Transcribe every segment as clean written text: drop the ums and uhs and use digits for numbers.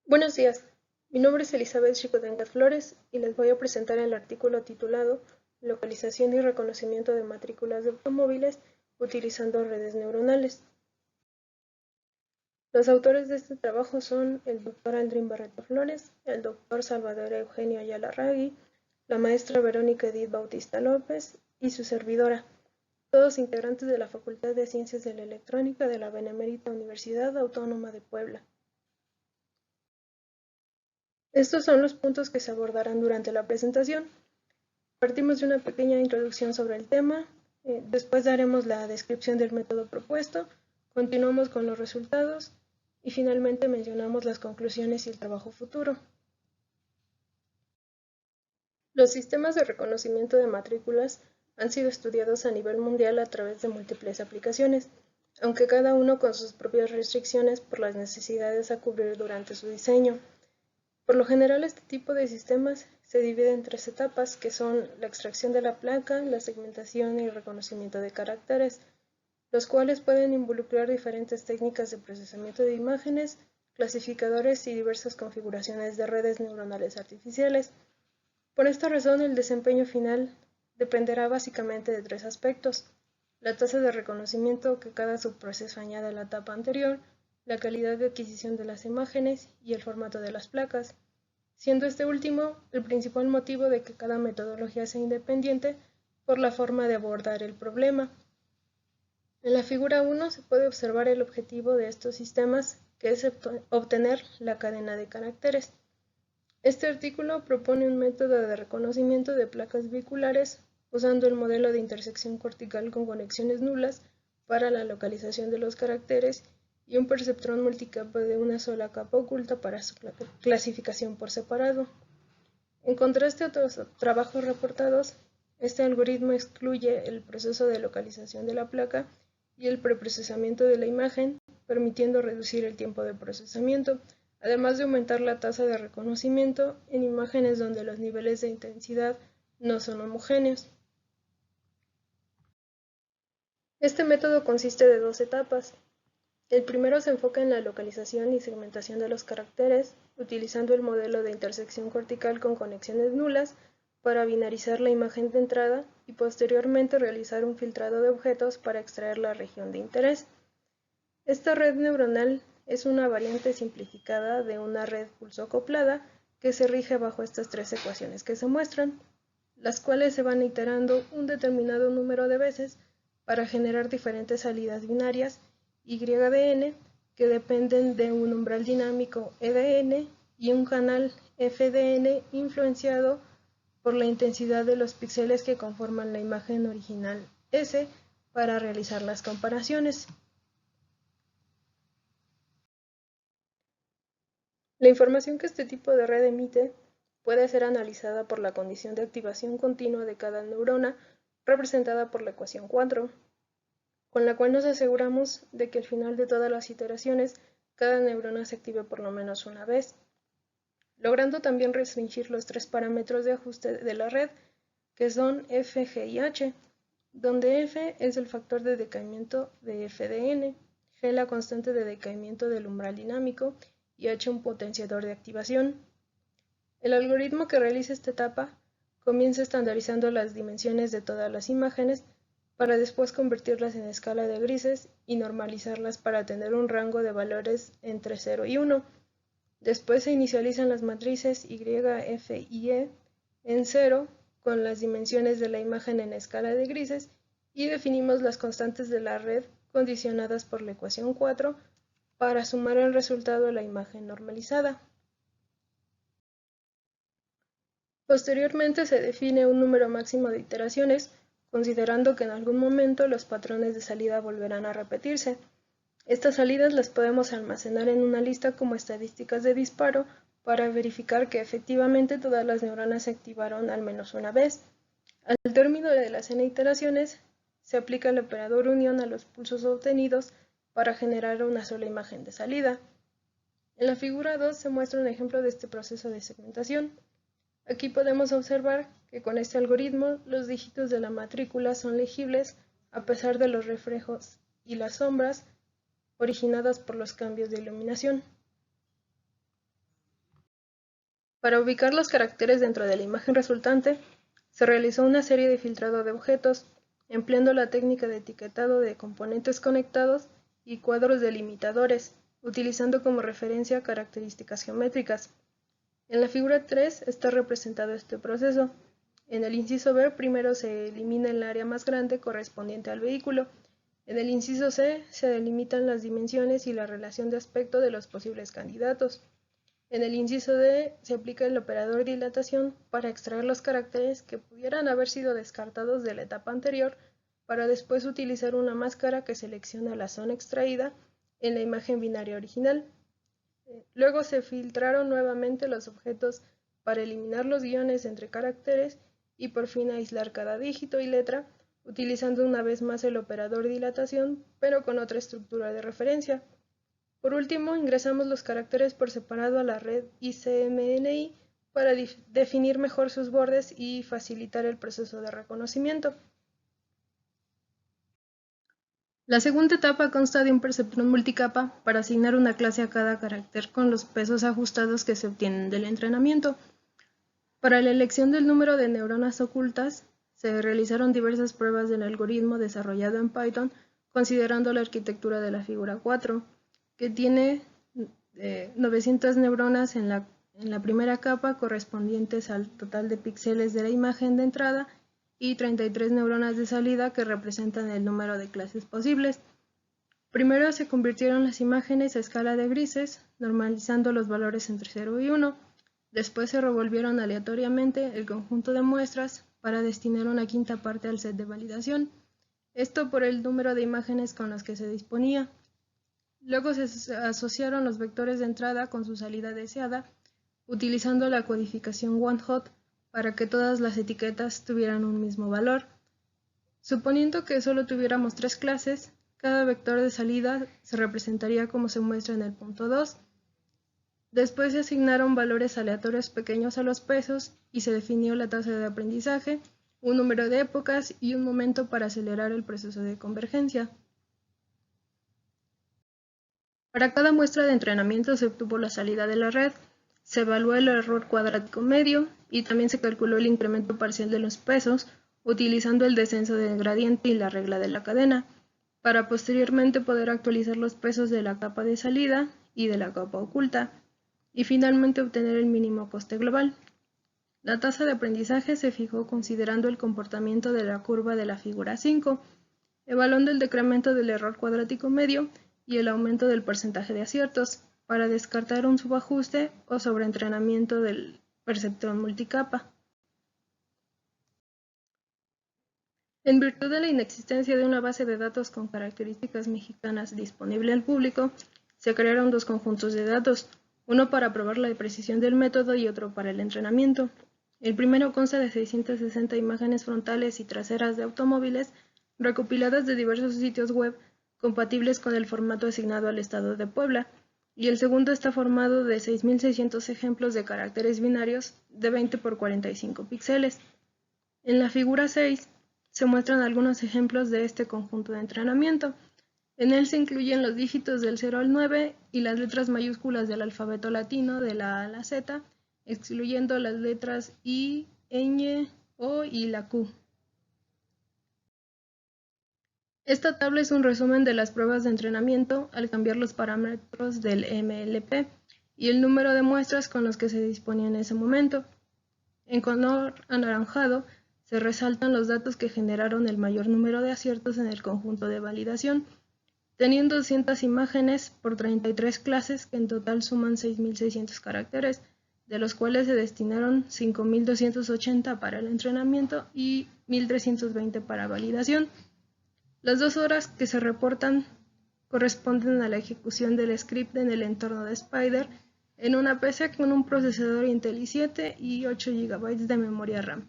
Buenos días, mi nombre es Elizabeth Chicotencat Flores y les voy a presentar el artículo titulado Localización y reconocimiento de matrículas de automóviles utilizando redes neuronales. Los autores de este trabajo son el Dr. Aldrin Barreto Flores, el Dr. Salvador Eugenio Ayala Ragui, la maestra Verónica Edith Bautista López y su servidora, todos integrantes de la Facultad de Ciencias de la Electrónica de la Benemérita Universidad Autónoma de Puebla. Estos son los puntos que se abordarán durante la presentación. Partimos de una pequeña introducción sobre el tema, después daremos la descripción del método propuesto, continuamos con los resultados y finalmente mencionamos las conclusiones y el trabajo futuro. Los sistemas de reconocimiento de matrículas han sido estudiados a nivel mundial a través de múltiples aplicaciones, aunque cada uno con sus propias restricciones por las necesidades a cubrir durante su diseño. Por lo general, este tipo de sistemas se divide en tres etapas, que son la extracción de la placa, la segmentación y el reconocimiento de caracteres, los cuales pueden involucrar diferentes técnicas de procesamiento de imágenes, clasificadores y diversas configuraciones de redes neuronales artificiales. Por esta razón, el desempeño final dependerá básicamente de tres aspectos: la tasa de reconocimiento que cada subproceso añade a la etapa anterior, la calidad de adquisición de las imágenes y el formato de las placas, siendo este último el principal motivo de que cada metodología sea independiente por la forma de abordar el problema. En la figura 1 se puede observar el objetivo de estos sistemas, que es obtener la cadena de caracteres. Este artículo propone un método de reconocimiento de placas vehiculares usando el modelo de intersección cortical con conexiones nulas para la localización de los caracteres y un perceptrón multicapa de una sola capa oculta para su clasificación por separado. En contraste a otros trabajos reportados, este algoritmo excluye el proceso de localización de la placa y el preprocesamiento de la imagen, permitiendo reducir el tiempo de procesamiento, además de aumentar la tasa de reconocimiento en imágenes donde los niveles de intensidad no son homogéneos. Este método consiste de dos etapas. El primero se enfoca en la localización y segmentación de los caracteres, utilizando el modelo de intersección cortical con conexiones nulas para binarizar la imagen de entrada y posteriormente realizar un filtrado de objetos para extraer la región de interés. Esta red neuronal es una variante simplificada de una red pulso-acoplada que se rige bajo estas tres ecuaciones que se muestran, las cuales se van iterando un determinado número de veces para generar diferentes salidas binarias y de n que dependen de un umbral dinámico e de n y un canal f de n influenciado por la intensidad de los píxeles que conforman la imagen original S para realizar las comparaciones. La información que este tipo de red emite puede ser analizada por la condición de activación continua de cada neurona, representada por la ecuación 4, con la cual nos aseguramos de que al final de todas las iteraciones cada neurona se active por lo menos una vez, logrando también restringir los tres parámetros de ajuste de la red, que son f, g y h, donde f es el factor de decaimiento de f de n, g la constante de decaimiento del umbral dinámico y h un potenciador de activación. El algoritmo que realiza esta etapa comienza estandarizando las dimensiones de todas las imágenes para después convertirlas en escala de grises y normalizarlas para tener un rango de valores entre 0 y 1. Después se inicializan las matrices Y, F y E en 0 con las dimensiones de la imagen en escala de grises y definimos las constantes de la red condicionadas por la ecuación 4 para sumar el resultado a la imagen normalizada. Posteriormente se define un número máximo de iteraciones, considerando que en algún momento los patrones de salida volverán a repetirse. Estas salidas las podemos almacenar en una lista como estadísticas de disparo para verificar que efectivamente todas las neuronas se activaron al menos una vez. Al término de las n iteraciones, se aplica el operador unión a los pulsos obtenidos para generar una sola imagen de salida. En la figura 2 se muestra un ejemplo de este proceso de segmentación. Aquí podemos observar que con este algoritmo los dígitos de la matrícula son legibles a pesar de los reflejos y las sombras originadas por los cambios de iluminación. Para ubicar los caracteres dentro de la imagen resultante, se realizó una serie de filtrado de objetos, empleando la técnica de etiquetado de componentes conectados y cuadros delimitadores, utilizando como referencia características geométricas. En la figura 3 está representado este proceso. En el inciso B primero se elimina el área más grande correspondiente al vehículo. En el inciso C se delimitan las dimensiones y la relación de aspecto de los posibles candidatos. En el inciso D se aplica el operador dilatación para extraer los caracteres que pudieran haber sido descartados de la etapa anterior para después utilizar una máscara que selecciona la zona extraída en la imagen binaria original. Luego se filtraron nuevamente los objetos para eliminar los guiones entre caracteres y por fin aislar cada dígito y letra, utilizando una vez más el operador dilatación, pero con otra estructura de referencia. Por último, ingresamos los caracteres por separado a la red ICMNI para definir mejor sus bordes y facilitar el proceso de reconocimiento. La segunda etapa consta de un perceptrón multicapa para asignar una clase a cada carácter con los pesos ajustados que se obtienen del entrenamiento. Para la elección del número de neuronas ocultas, se realizaron diversas pruebas del algoritmo desarrollado en Python considerando la arquitectura de la figura 4, que tiene 900 neuronas en la primera capa correspondientes al total de píxeles de la imagen de entrada y 33 neuronas de salida que representan el número de clases posibles. Primero se convirtieron las imágenes a escala de grises, normalizando los valores entre 0 y 1. Después se revolvieron aleatoriamente el conjunto de muestras para destinar una quinta parte al set de validación, esto por el número de imágenes con las que se disponía. Luego se asociaron los vectores de entrada con su salida deseada, utilizando la codificación one-hot para que todas las etiquetas tuvieran un mismo valor. Suponiendo que solo tuviéramos 3 clases, cada vector de salida se representaría como se muestra en el punto 2. Después se asignaron valores aleatorios pequeños a los pesos y se definió la tasa de aprendizaje, un número de épocas y un momento para acelerar el proceso de convergencia. Para cada muestra de entrenamiento se obtuvo la salida de la red, se evaluó el error cuadrático medio y también se calculó el incremento parcial de los pesos utilizando el descenso del gradiente y la regla de la cadena, para posteriormente poder actualizar los pesos de la capa de salida y de la capa oculta, y finalmente obtener el mínimo coste global. La tasa de aprendizaje se fijó considerando el comportamiento de la curva de la figura 5, evaluando el decremento del error cuadrático medio y el aumento del porcentaje de aciertos, para descartar un subajuste o sobreentrenamiento del perceptrón multicapa. En virtud de la inexistencia de una base de datos con características mexicanas disponible al público, se crearon 2 conjuntos de datos, uno para probar la precisión del método y otro para el entrenamiento. El primero consta de 660 imágenes frontales y traseras de automóviles recopiladas de diversos sitios web compatibles con el formato asignado al estado de Puebla, y el segundo está formado de 6.600 ejemplos de caracteres binarios de 20 por 45 píxeles. En la figura 6 se muestran algunos ejemplos de este conjunto de entrenamiento. En él se incluyen los dígitos del 0 al 9 y las letras mayúsculas del alfabeto latino de la A a la Z, excluyendo las letras I, ñ, O y la Q. Esta tabla es un resumen de las pruebas de entrenamiento al cambiar los parámetros del MLP y el número de muestras con los que se disponía en ese momento. En color anaranjado se resaltan los datos que generaron el mayor número de aciertos en el conjunto de validación, teniendo 200 imágenes por 33 clases que en total suman 6.600 caracteres, de los cuales se destinaron 5.280 para el entrenamiento y 1.320 para validación. Las 2 horas que se reportan corresponden a la ejecución del script en el entorno de Spider en una PC con un procesador Intel i7 y 8 GB de memoria RAM.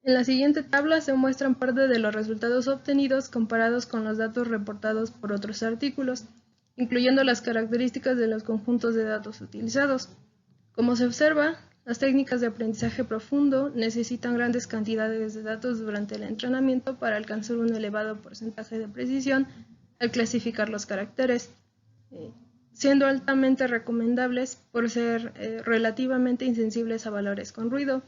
En la siguiente tabla se muestran parte de los resultados obtenidos comparados con los datos reportados por otros artículos, incluyendo las características de los conjuntos de datos utilizados. Como se observa, las técnicas de aprendizaje profundo necesitan grandes cantidades de datos durante el entrenamiento para alcanzar un elevado porcentaje de precisión al clasificar los caracteres. siendo altamente recomendables por ser relativamente insensibles a valores con ruido.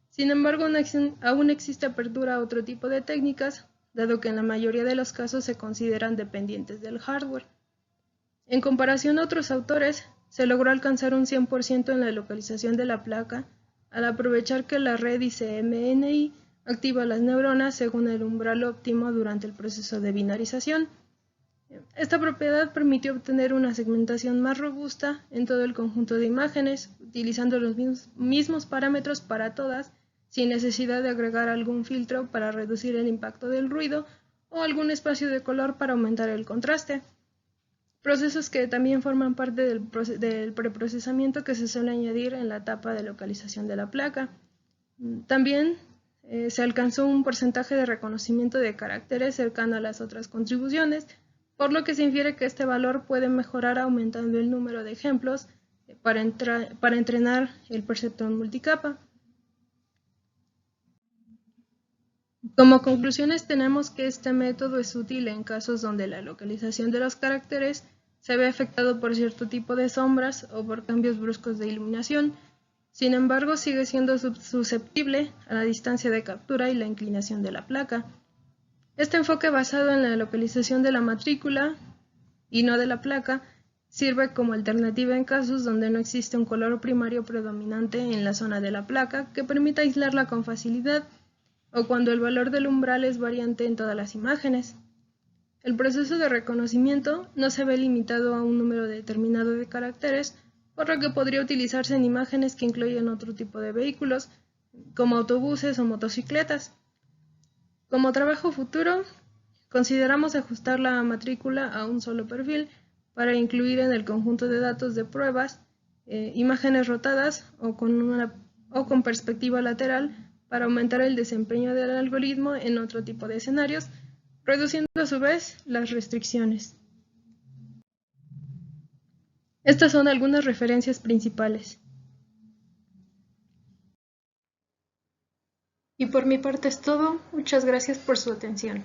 Sin embargo, aún existe apertura a otro tipo de técnicas, dado que en la mayoría de los casos se consideran dependientes del hardware. En comparación a otros autores, se logró alcanzar un 100% en la localización de la placa, al aprovechar que la red ICMNI activa las neuronas según el umbral óptimo durante el proceso de binarización. Esta propiedad permitió obtener una segmentación más robusta en todo el conjunto de imágenes, utilizando los mismos parámetros para todas, sin necesidad de agregar algún filtro para reducir el impacto del ruido o algún espacio de color para aumentar el contraste. Procesos que también forman parte del preprocesamiento que se suele añadir en la etapa de localización de la placa. También se alcanzó un porcentaje de reconocimiento de caracteres cercano a las otras contribuciones, por lo que se infiere que este valor puede mejorar aumentando el número de ejemplos para entrenar el perceptrón multicapa. Como conclusiones tenemos que este método es útil en casos donde la localización de los caracteres se ve afectado por cierto tipo de sombras o por cambios bruscos de iluminación. Sin embargo, sigue siendo susceptible a la distancia de captura y la inclinación de la placa. Este enfoque basado en la localización de la matrícula y no de la placa sirve como alternativa en casos donde no existe un color primario predominante en la zona de la placa que permita aislarla con facilidad, o cuando el valor del umbral es variante en todas las imágenes. El proceso de reconocimiento no se ve limitado a un número determinado de caracteres, por lo que podría utilizarse en imágenes que incluyen otro tipo de vehículos, como autobuses o motocicletas. Como trabajo futuro, consideramos ajustar la matrícula a un solo perfil para incluir en el conjunto de datos de pruebas imágenes rotadas o con perspectiva lateral para aumentar el desempeño del algoritmo en otro tipo de escenarios, reduciendo a su vez las restricciones. Estas son algunas referencias principales. Y por mi parte es todo. Muchas gracias por su atención.